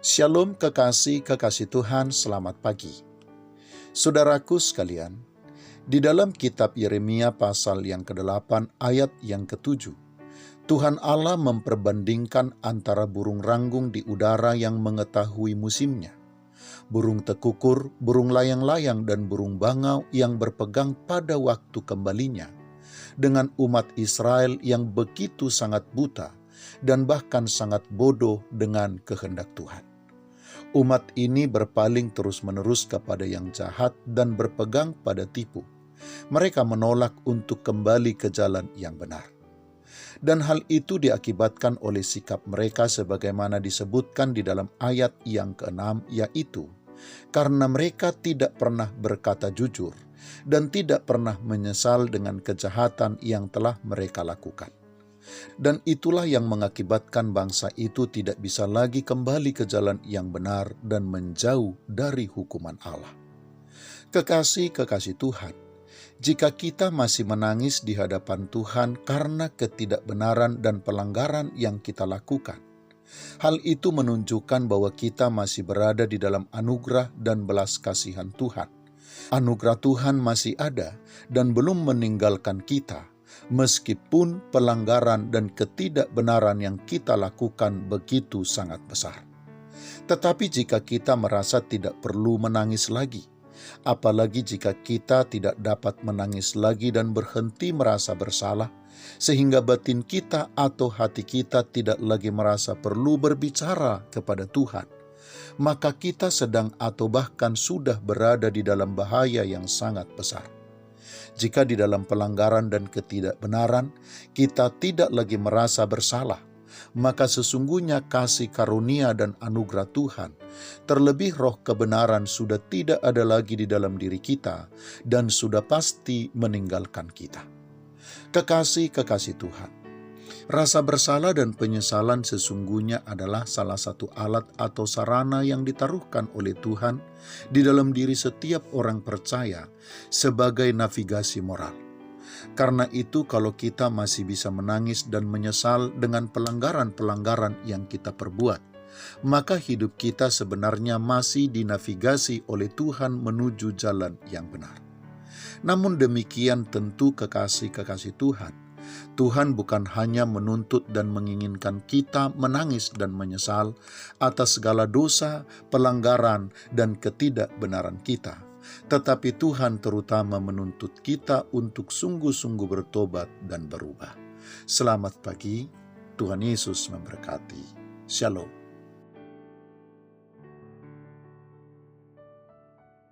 Shalom kekasih Tuhan, selamat pagi. Saudaraku sekalian, di dalam kitab Yeremia pasal yang ke-8 ayat yang ke-7, Tuhan Allah memperbandingkan antara burung ranggung di udara yang mengetahui musimnya, burung tekukur, burung layang-layang, dan burung bangau yang berpegang pada waktu kembalinya, dengan umat Israel yang begitu sangat buta dan bahkan sangat bodoh dengan kehendak Tuhan. Umat ini berpaling terus-menerus kepada yang jahat dan berpegang pada tipu. Mereka menolak untuk kembali ke jalan yang benar. Dan hal itu diakibatkan oleh sikap mereka sebagaimana disebutkan di dalam ayat yang ke-6, yaitu karena mereka tidak pernah berkata jujur dan tidak pernah menyesal dengan kejahatan yang telah mereka lakukan. Dan itulah yang mengakibatkan bangsa itu tidak bisa lagi kembali ke jalan yang benar dan menjauh dari hukuman Allah. Kekasih Tuhan, jika kita masih menangis di hadapan Tuhan karena ketidakbenaran dan pelanggaran yang kita lakukan, hal itu menunjukkan bahwa kita masih berada di dalam anugerah dan belas kasihan Tuhan. Anugerah Tuhan masih ada dan belum meninggalkan kita, meskipun pelanggaran dan ketidakbenaran yang kita lakukan begitu sangat besar. Tetapi jika kita merasa tidak perlu menangis lagi, apalagi jika kita tidak dapat menangis lagi dan berhenti merasa bersalah, sehingga batin kita atau hati kita tidak lagi merasa perlu berbicara kepada Tuhan, maka kita sedang atau bahkan sudah berada di dalam bahaya yang sangat besar. Jika di dalam pelanggaran dan ketidakbenaran kita tidak lagi merasa bersalah, maka sesungguhnya kasih karunia dan anugerah Tuhan, terlebih roh kebenaran, sudah tidak ada lagi di dalam diri kita dan sudah pasti meninggalkan kita. Kekasih Tuhan, rasa bersalah dan penyesalan sesungguhnya adalah salah satu alat atau sarana yang ditaruhkan oleh Tuhan di dalam diri setiap orang percaya sebagai navigasi moral. Karena itu, kalau kita masih bisa menangis dan menyesal dengan pelanggaran-pelanggaran yang kita perbuat, maka hidup kita sebenarnya masih dinavigasi oleh Tuhan menuju jalan yang benar. Namun demikian, tentu kekasih Tuhan, Tuhan bukan hanya menuntut dan menginginkan kita menangis dan menyesal atas segala dosa, pelanggaran, dan ketidakbenaran kita, tetapi Tuhan terutama menuntut kita untuk sungguh-sungguh bertobat dan berubah. Selamat pagi, Tuhan Yesus memberkati. Shalom.